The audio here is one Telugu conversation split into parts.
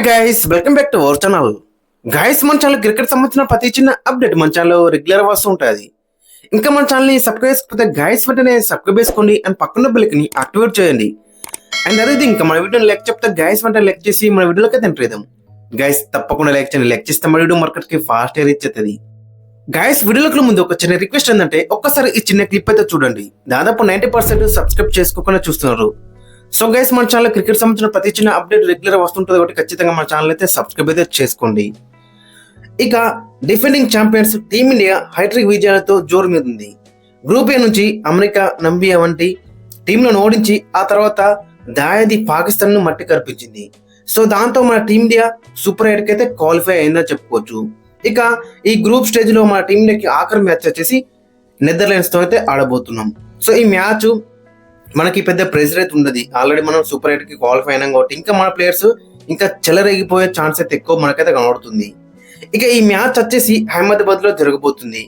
Hi guys, welcome back to our channel. Guys, మన ఛానల్ క్రికెట్ సంబంధించిన ప్రతి చిన్న అప్డేట్ మన ఛానల్లో రెగ్యులర్ వస్తూ ఉంటుంది. ఇంకా మన ఛానల్ని సబ్స్క్రైబ్ చేసుకుంటే గైస్ వెంటనే సబ్స్క్రైబ్ చేసుకోండి అండ్ పక్కన బెల్ని యాక్టివేట్ చేయండి. అండ్ అదే ఇంకా మన వీడియోని లైక్ చెప్తే గైస్ వెంటనే లైక్ చేసి మన వీడియోలోకి ఎంటర్ చేద్దాం. గైస్ తప్పకుండా లైక్ చేయండి. లైక్ చేస్తే మన వీడియో మార్కెట్కి ఫాస్ట్ రీచ్ అవుతుంది. గైస్, వీడియోలకు ముందు ఒక చిన్న రిక్వెస్ట్ ఏంటంటే ఒక్కసారి ఈ చిన్న క్లిప్ అయితే చూడండి. దాదాపు 90% సబ్స్క్రైబ్ చేసుకోకుండా చూస్తున్నారు. సో గైస్, మన ఛానల్ క్రికెట్ సంబంధించిన ప్రతి చిన్న అప్డేట్ రెగ్యులర్ వస్తుంటుంది కాబట్టి ఖచ్చితంగా మన ఛానల్ అయితే సబ్స్క్రైబ్ అయితే చేసుకోండి. ఇక డిఫెండింగ్ ఛాంపియన్స్ టీమిండియా హైట్రిక్ విజయాలతో జోరు మీద ఉంది. గ్రూప్ ఏ నుంచి అమెరికా, నంబియా వంటి టీంలను ఓడించి ఆ తర్వాత దాయాది పాకిస్తాన్ ను మట్టి కనిపించింది. సో దాంతో మన టీమిండియా సూపర్ 8 అయితే క్వాలిఫై అయిందని చెప్పుకోవచ్చు. ఇక ఈ గ్రూప్ స్టేజ్ లో మన టీమిండియాకి ఆఖరి మ్యాచ్ వచ్చేసి నెదర్లాండ్స్ తో అయితే ఆడబోతున్నాం. సో ఈ మ్యాచ్ మనకి పెద్ద ప్రెజర్ అయితే ఉండదు. ఆల్రెడీ మనం సూపర్ 8 కి క్వాలిఫై అయినాం కాబట్టి ఇంకా మన ప్లేయర్స్ ఇంకా చెలరేగిపోయే ఛాన్స్ అయితే ఎక్కువ మనకైతే కనబడుతుంది. ఇక ఈ మ్యాచ్ వచ్చేసి అహ్మదాబాద్ లో జరగబోతుంది.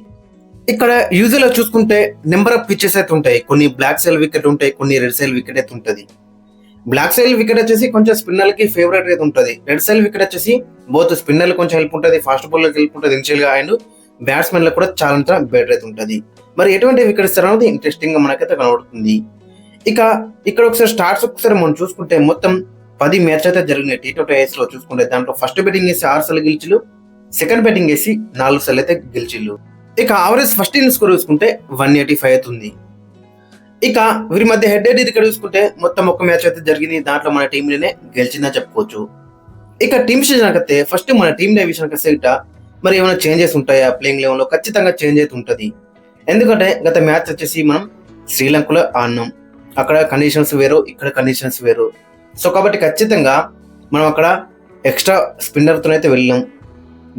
ఇక్కడ యూజువల్ గా చూసుకుంటే నెంబర్ ఆఫ్ పిచెస్ అయితే ఉంటాయి. కొన్ని బ్లాక్ సైల్ వికెట్ ఉంటాయి, కొన్ని రెడ్ సైల్ వికెట్ అయితే ఉంటుంది. బ్లాక్ సైల్ వికెట్ వచ్చేసి కొంచెం స్పిన్నర్ కి ఫేవరెట్ అయితే ఉంటుంది. రెడ్ సైల్ వికెట్ వచ్చేసి బోత్ స్పిన్నర్లు కొంచెం హెల్ప్ ఉంటుంది, ఫాస్ట్ బౌలర్కి హెల్ప్ ఉంటుంది ఇనిషియల్ గా, అండ్ బ్యాట్స్మెన్ లకు కూడా చాలా బెటర్ అయితే ఉంటుంది. మరి ఎటువంటి వికెట్ ఇస్తారు అనేది ఇంట్రెస్టింగ్ గా మనకైతే కనబడుతుంది. ఇక ఇక్కడ ఒకసారి స్టార్ట్స్ ఒకసారి మనం చూసుకుంటే మొత్తం 10 మ్యాచ్ అయితే జరిగినాయి T20 లో చూసుకుంటే. దాంట్లో ఫస్ట్ బ్యాటింగ్ వేసి 6 సార్లు గెలిచిలు, సెకండ్ బ్యాటింగ్ వేసి 4 సార్లు అయితే గెలిచిల్లు. ఇక ఆవరేజ్ ఫస్ట్ ఇన్నింగ్స్ స్కోర్ చూసుకుంటే 185 అవుతుంది. ఇక వీరి మధ్య హెడ్ హెడ్ ఇక్కడ చూసుకుంటే మొత్తం ఒక మ్యాచ్ అయితే జరిగింది. దాంట్లో మన టీంలోనే గెలిచిందని చెప్పుకోవచ్చు. ఇక టీమ్ విషయానికి ఫస్ట్ మన టీం విషయానికి వస్తే మరి ఏమైనా చేంజెస్ ఉంటాయా ప్లేయింగ్ లెవెల్ లో? ఖచ్చితంగా చేంజ్ అయితే ఉంటుంది. ఎందుకంటే గత మ్యాచ్ వచ్చేసి మనం శ్రీలంకలో ఆడినాం. అక్కడ కండిషన్స్ వేరు, ఇక్కడ కండిషన్స్ వేరు. సో కాబట్టి ఖచ్చితంగా మనం అక్కడ ఎక్స్ట్రా స్పిన్నర్ తో అయితే వెళ్ళాం.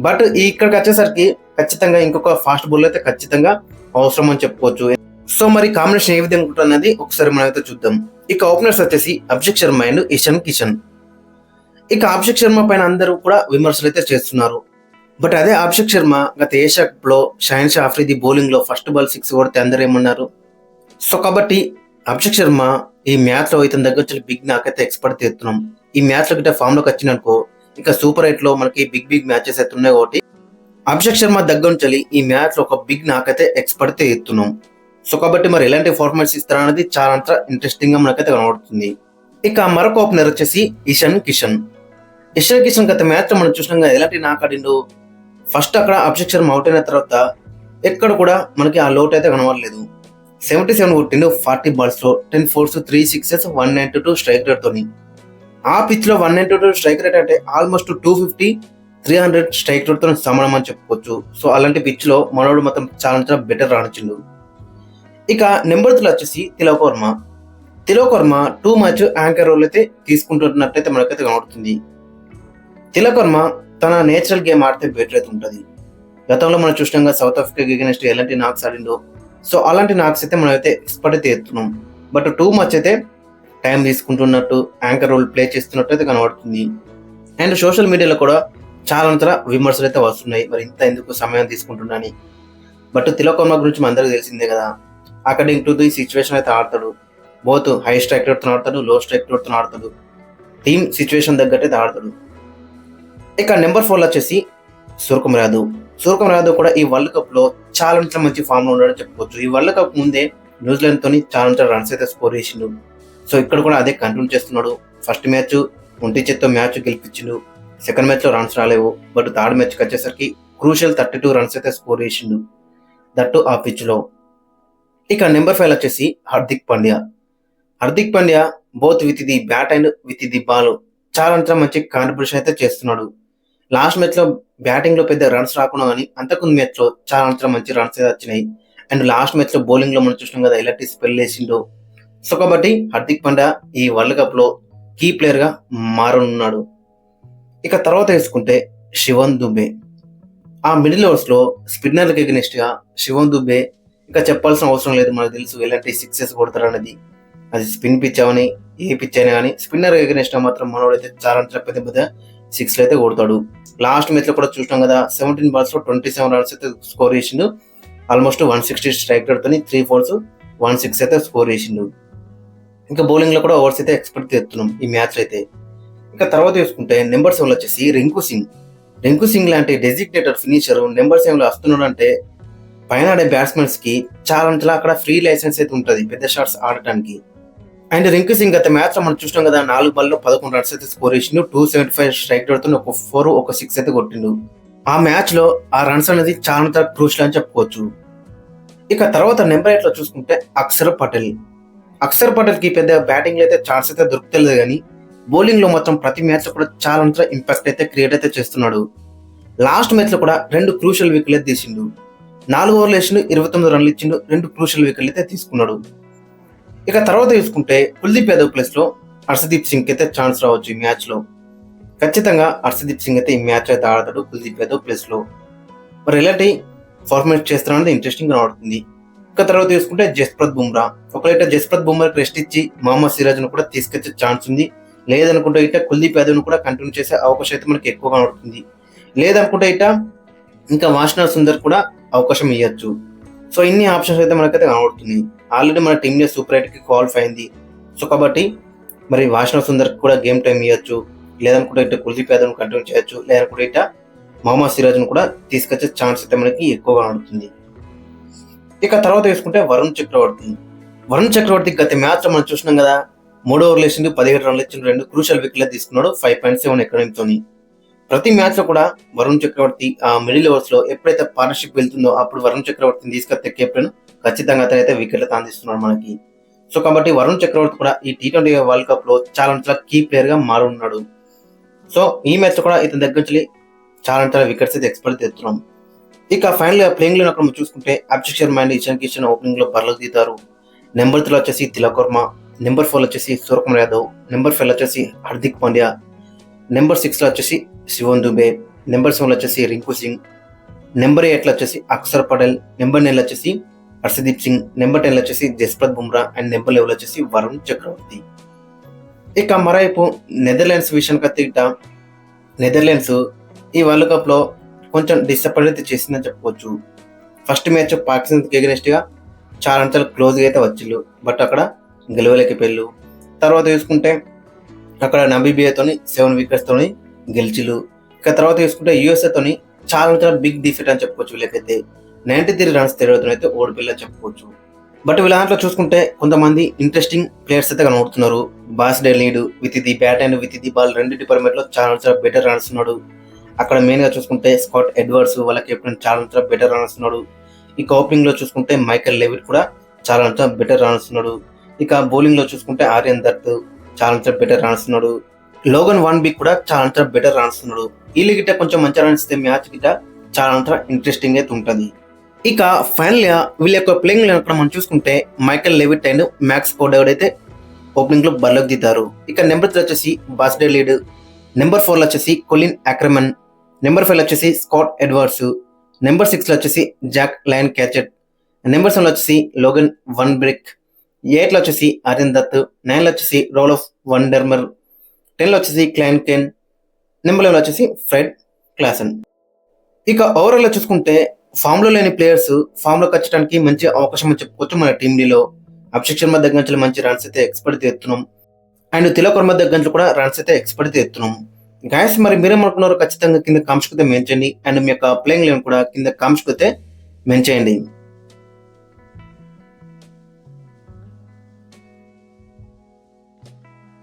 బట్ ఇక్కడికి వచ్చేసరికి ఖచ్చితంగా ఇంకొక ఫాస్ట్ బౌలర్ అయితే ఖచ్చితంగా అవసరం అని చెప్పుకోవచ్చు. సో మరి కాంబినేషన్ ఏ విధంగా ఉంటుందన్నది ఒకసారి మనం అయితే చూద్దాం. ఇక ఓపెనర్స్ వచ్చేసి అభిషేక్ శర్మ అండ్ ఇషాన్ కిషన్. ఇక అభిషేక్ శర్మ పైన అందరూ కూడా విమర్శలు అయితే చేస్తున్నారు. బట్ అదే అభిషేక్ శర్మ గత ఏషియా కప్ లో షాహిన్ షా ఆఫ్రిది బౌలింగ్ లో ఫస్ట్ బాల్ 6 కొడితే అందరూ ఏమన్నారు. సో కాబట్టి అభిషేక్ శర్మ ఈ మ్యాచ్ లో ఇతని దగ్గర బిగ్ నాక్ అయితే ఎక్స్పర్ట్ తీస్తున్నాం. ఈ మ్యాచ్ లో గిట్ట ఫామ్ లోకి వచ్చిననుకో ఇంకా సూపర్ 8 లో మనకి బిగ్ మ్యాచెస్ అయితే ఉన్నాయి కాబట్టి అభిషేక్ శర్మ దగ్గర నుంచి ఈ మ్యాచ్ లో ఒక బిగ్ నాక్ అయితే ఎక్స్పర్ట్ తీస్తున్నాం. సో కాబట్టి మరి ఎలాంటి పర్ఫార్మెన్స్ ఇస్తారనేది చాలా ఇంట్రెస్టింగ్ గా మనకైతే కనబడుతుంది. ఇక మరొక ఓపెనర్ వచ్చేసి ఇషాన్ కిషన్ గత మ్యాచ్ లో మనం చూసినాం ఎలాంటి నాక్ ఆడిండు. ఫస్ట్ అక్కడ అభిషేక్ శర్మ అవుట్ అయిన తర్వాత ఎక్కడ కూడా మనకి ఆ లోట్ అయితే కనబడలేదు. 77 కొట్టిండు 40 బాల్స్ లో, 10 4s 3 6s 192 స్ట్రైక్ రేట్ తోని. ఆ పిచ్ లో 192 స్ట్రైక్ రేట్ అంటే ఆల్మోస్ట్ 250 300 స్ట్రైక్ రేట్ తో సమానం అని చెప్పుకోవచ్చు. సో అలాంటి పిచ్ లో మనోడు మొత్తం చాలా బెటర్ రాణించిండు. ఇక నెంబర్ 3 వచ్చేసి Tilak Varma 2 match anchor role అయితే తీసుకుంటున్నట్టయితే మనకైతే కనబడుతుంది. తిలక్ వర్మ తన నేచురల్ గేమ్ ఆడితే బెటర్ అయితే ఉంటుంది. గతంలో మనం చూసినాం సౌత్ ఆఫ్రికా ఎగెన్స్ట్ ఎలాంటి నాక్స్ ఆడిండో. సో అలాంటి నాక్స్ అయితే మనం అయితే ఎక్స్పర్ట్ అయితే ఎత్తున్నాం. బట్ 2 మ్యాచ్ అయితే టైం తీసుకుంటున్నట్టు యాంకర్ రోల్ ప్లే చేస్తున్నట్టు అయితే కనబడుతుంది. అండ్ సోషల్ మీడియాలో కూడా చాలా విమర్శలు అయితే వస్తున్నాయి, మరి ఇంత ఎందుకు సమయం తీసుకుంటున్నాని. బట్ తిలక్ వర్మ గురించి మన అందరికీ తెలిసిందే కదా. అకార్డింగ్ టు ది సిచ్యువేషన్ అయితే ఆడతాడు. బోత్ హై స్ట్రైక్ రేట్ తో ఆడతాడు, లో స్ట్రైక్ రేట్ తో ఆడతాడు. టీమ్ సిచ్యువేషన్ తగ్గట్టు అయితే ఆడతాడు. ఇక నెంబర్ 4 వచ్చేసి సూర్యకుమార్ యాదవ్ కూడా ఈ వరల్డ్ కప్ లో చాలా మంచి ఫామ్ లో ఉన్నాడని చెప్పుకోవచ్చు. ఈ వరల్డ్ కప్ ముందే న్యూజిలాండ్ తోని చాలా రన్స్ అయితే స్కోర్ చేసిండు. సో ఇక్కడ కూడా అదే కంటిన్యూ చేస్తున్నాడు. ఫస్ట్ మ్యాచ్ 20 చేత్తో మ్యాచ్ గెలిపించిండు. సెకండ్ మ్యాచ్ లో రన్స్ రాలేవు. బట్ థర్డ్ మ్యాచ్ కి వచ్చేసరికి క్రూషియల్ 32 రన్స్ అయితే స్కోర్ చేసిండు, దట్టు ఆ పిచ్ లో. ఇక నెంబర్ 5 వచ్చేసి Hardik Pandya both with the bat and with the ball చాలా మంచి కాంట్రిబ్యూషన్ అయితే చేస్తున్నాడు. లాస్ట్ మ్యాచ్ లో బ్యాటింగ్ లో పెద్ద రన్స్ రాకుండా కానీ అంతకుముందు మ్యాచ్ లో చాలా మంచి రన్స్ అయితే వచ్చినాయి. అండ్ లాస్ట్ మ్యాచ్ లో బౌలింగ్ లో మనం చూసినాం కదా ఎలాంటి స్పెల్ వేసిండో. సో కాబట్టి హార్దిక్ పాండ్యా ఈ వరల్డ్ కప్ లో కీ ప్లేయర్ గా మారనున్నాడు. ఇక తర్వాత తీసుకుంటే శివన్ దుబే. ఆ మిడిల్ ఓవర్స్ లో స్పిన్నర్లకు ఎగెనిస్ట్ గా శివన్ దుబే ఇంకా చెప్పాల్సిన అవసరం లేదు, మనకు తెలుసు ఎలాంటి 6s కొడతారు అనేది. అది స్పిన్ పిచ్ అవని ఏ పిచ్ అయినా కానీ స్పిన్నర్ ఎగెనిస్ట్ మాత్రం మనోడైతే చాలా పెద్ద 6 అయితే కొడతాడు. లాస్ట్ మ్యాచ్ లో కూడా చూసినాం కదా 17 బాల్స్ లో 27 రన్స్ అయితే స్కోర్ చేసిండు. ఆల్మోస్ట్ 160 స్ట్రైక్ రేట్ తోని 3 4s 1 6 అయితే స్కోర్ చేసిండు. ఇంకా బౌలింగ్ లో కూడా ఓవర్స్ అయితే ఎక్స్పెక్ట్ చేస్తున్నాం ఈ మ్యాచ్ అయితే. ఇక తర్వాత చూసుకుంటే నెంబర్ 7 వచ్చేసి రింకు సింగ్ లాంటి డెసిగ్నేటెడ్ ఫినిషర్ నెంబర్ 7 లో వస్తున్నాడు అంటే పైన ఆడే బ్యాట్స్మెన్స్ కి చాలా అక్కడ ఫ్రీ లైసెన్స్ అయితే ఉంటుంది పెద్ద షాట్స్ ఆడటానికి. అండ్ రింకు సింగ్ గత మ్యాచ్ లో మనం చూసినాం కదా, 4 బాల్లో 11 రన్స్ అయితే స్కోర్ చేసిండు, 275 స్ట్రైక్ రేట్ తో ఒక 4 ఒక 6 అయితే కొట్టిండు. ఆ మ్యాచ్ లో ఆ రన్స్ అనేది చాలా క్రూషియల్ అని చెప్పుకోవచ్చు. ఇక తర్వాత నెంబర్ 8 లో చూసుకుంటే అక్షర్ పటేల్ కి పెద్ద బ్యాటింగ్ లో అయితే ఛాన్స్ అయితే దొరుకుతలేదు కానీ బౌలింగ్ లో మాత్రం ప్రతి మ్యాచ్ లో కూడా చాలా ఇంపాక్ట్ అయితే క్రియేట్ అయితే చేస్తున్నాడు. లాస్ట్ మ్యాచ్ లో కూడా 2 క్రూషియల్ వికెట్లు అయితే తీసిండు, 4 ఓవర్లు వేసిండు, 29 రన్లు ఇచ్చిండు, 2 క్రూషియల్ వికెట్లు అయితే తీసుకున్నాడు. ఇక తర్వాత చూసుకుంటే కుల్దీప్ యాదవ్ ప్లేస్ లో హర్షదీప్ సింగ్ అయితే ఛాన్స్ రావచ్చు ఈ మ్యాచ్ లో. ఖచ్చితంగా హర్షదీప్ సింగ్ అయితే ఈ మ్యాచ్ అయితే ఆడతాడు కుల్దీప్ యాదవ్ ప్లేస్ లో. మరి ఎలాంటి పర్ఫార్మెన్స్ చేస్తారనేది ఇంట్రెస్టింగ్ గా ఆడుతుంది. ఇక తర్వాత చూసుకుంటే జస్ప్రీత్ బుమ్రా రెస్ట్ ఇచ్చి మహమ్మద్ సిరాజ్ ను కూడా తీసుకొచ్చే ఛాన్స్ ఉంది. లేదనుకుంటే ఇట కుల్దీప్ యాదవ్ ను కూడా కంటిన్యూ చేసే అవకాశం అయితే మనకి ఎక్కువగా ఉంటుంది. లేదనుకుంటే ఇట ఇంకా వాషింగ్టన్ సుందర్ కూడా అవకాశం ఇవ్వచ్చు. సో ఇన్ని ఆప్షన్స్ అయితే మనకైతే కనబడుతుంది. ఆల్రెడీ మన టీంలో సూపర్ 8 కి క్వాలిఫై అయింది. సో కాబట్టి మరి వాషింగ్టన్ సుందర్ కూడా గేమ్ టైం ఇవ్వచ్చు, లేదనుకుంటే ఇట కుల్దీప్ యాదవ్ ను కంటిన్యూ చేయొచ్చు, లేదనుకుంటే ఇట మహమ్మద్ సిరాజ్ ను కూడా తీసుకొచ్చే ఛాన్స్ అయితే మనకి ఎక్కువగా ఉంటుంది. ఇక తర్వాత చూసుకుంటే వరుణ్ చక్రవర్తి గత మ్యాచ్ లో మనం చూసినాం కదా, 3 ఓవర్లు వేసిండు, 17 రన్లు ఇచ్చిండు, 2 క్రూషియల్ వికెట్లు తీసుకున్నాడు, 5.7 ఎకనమీతో. ప్రతి మ్యాచ్ లో కూడా వరుణ్ చక్రవర్తి ఆ మిడిల్ ఓవర్స్ లో ఎప్పుడైతే పార్ట్నర్షిప్ వెళ్తుందో అప్పుడు వరుణ్ చక్రవర్తిని తీసుకొస్తే కెప్టెన్ ఖచ్చితంగా అతనైతే వికెట్లు అందిస్తున్నాడు మనకి. సో కాబట్టి వరుణ్ చక్రవర్తి కూడా ఈ T20 వరల్డ్ కప్ లో చాలా కీ ప్లేయర్ గా మారున్నాడు. సో ఈ మ్యాచ్ లో కూడా ఇతని దగ్గర నుంచి చాలా వికెట్స్ అయితే ఎక్స్పెక్ట్ చేస్తున్నాం. ఇక ఫైనల్ గా ప్లేయింగ్ లో అక్కడ చూసుకుంటే అభిషేక్ శర్మ అండ్ ఇషాన్ కిషన్ ఓపెనింగ్ లో బరిలోకి దిగుతారు. నెంబర్ 3 వచ్చేసి తిలక్ వర్మ, నెంబర్ 4 వచ్చేసి సూర్యకుమార్ యాదవ్, నెంబర్ 5 వచ్చేసి హార్దిక్ పాండ్యా, నెంబర్ 6 లో వచ్చేసి శివన్ దుబే, నెంబర్ 7 వచ్చేసి రింకు సింగ్, నెంబర్ 8 వచ్చేసి అక్షర్ పటేల్, నెంబర్ 9 వచ్చేసి హర్షదీప్ సింగ్, నెంబర్ 10 వచ్చేసి జస్ప్రీత్ బుమ్రా అండ్ నెంబర్ 11 వచ్చేసి వరుణ్ చక్రవర్తి. ఇక మరోవైపు నెదర్లాండ్స్ విషయానికి వస్తే నెదర్లాండ్స్ ఈ వరల్డ్ కప్ లో కొంచెం డిసప్పాయింట్ అయితే చేసిందని చెప్పుకోవచ్చు. ఫస్ట్ మ్యాచ్ పాకిస్తాన్ ఎగనెస్ట్ గా చాలా క్లోజ్ గా అయితే వచ్చిళ్ళు, బట్ అక్కడ గెలవలేకపోయారు. తర్వాత చూసుకుంటే అక్కడ నమీబియాతోని 7 వికెట్స్ తోని గెలిచిళ్ళు. ఇక తర్వాత చూసుకుంటే USA తోని చాలా బిగ్ డిఫీట్ అని చెప్పుకోవచ్చు. వీళ్ళకైతే 93 రన్స్ తేడాతో అయితే ఓడిపోయేలా చెప్పుకోవచ్చు. బట్ వీళ్ళ దాంట్లో చూసుకుంటే కొంతమంది ఇంట్రెస్టింగ్ ప్లేయర్స్ అయితే కనబడుతున్నారు. Boss day lead with the bat and with the ball రెండు డిపార్ట్మెంట్ లో చాలా బెటర్ రన్స్ ఉన్నాడు. అక్కడ మెయిన్ గా చూసుకుంటే స్కాట్ ఎడ్వర్డ్స్ వాళ్ళ కెప్టెన్ చాలా బెటర్ రన్స్ ఉన్నాడు. ఇక ఓపెనింగ్ లో చూసుకుంటే మైకెల్ లెవిట్ కూడా చాలా బెటర్ రన్స్ ఉన్నాడు. ఇక బౌలింగ్ లో చూసుకుంటే ఆర్యన్ దత్ చాలా బెటర్ రన్స్ ఉన్నాడు. లోగన్ వాన్ బిక్ కూడా చాలా బెటర్ రన్స్ ఉన్నాడు. వీళ్ళ గిట్ట కొంచెం మంచి రన్స్ ఇస్తే మ్యాచ్ గిట్ట చాలా ఇంట్రెస్టింగ్ అయితే ఉంటుంది. ఇక ఫైనల్ గా వీళ్ళ యొక్క ప్లేయింగ్ అక్కడ మనం చూసుకుంటే మైకెల్ లెవిట్ అండ్ మ్యాక్స్ కోడెవడ్ అయితే ఓపెనింగ్ లో బరిలోకి దిగుతారు. ఇక నెంబర్ 3 వచ్చేసి బాస్ డే లీడ్, నెంబర్ 4 వచ్చేసి కొలిన్ అక్రమన్, నెంబర్ 5 వచ్చేసి స్కాట్ ఎడ్వర్డ్స్, నెంబర్ 6 వచ్చేసి జాక్ లయన్ క్యాచెట్, నెంబర్ 7 వచ్చేసి లోగన్ వన్ బ్రిక్, 8 వచ్చేసి ఆర్యన్ దత్, 9 వచ్చేసి రోల్ ఆఫ్ వండర్మర్, 10 వచ్చేసి క్లైన్ కెన్, నెంబర్ 11 వచ్చేసి ఫ్రెడ్ క్లాసన్. ఇక ఓవరాల్ గా చూసుకుంటే ఫామ్ లో లేని ప్లేయర్స్ ఫామ్ లోకి వచ్చడానికి మంచి అవకాశం అని చెప్పుకోవచ్చు. మన టీంలో అభిషేక్ శర్మ దగ్గర నుంచి మంచి రన్స్ అయితే ఎక్స్పెక్ట్ చేస్తున్నాం, అండ్ తిలక్ వర్మ దగ్గర నుంచి కూడా రన్స్ అయితే ఎక్స్పెక్ట్ చేస్తున్నాం. గాయస్ మరి మీరేమనుకున్నారు ఖచ్చితంగా కింద కామెంట్స్ అయితే మెన్షన్ చేయండి, అండ్ మీ యొక్క ప్లేయింగ్ లెవెన్ కూడా కింద కామెంట్స్ అయితే మెన్షన్ చేయండి.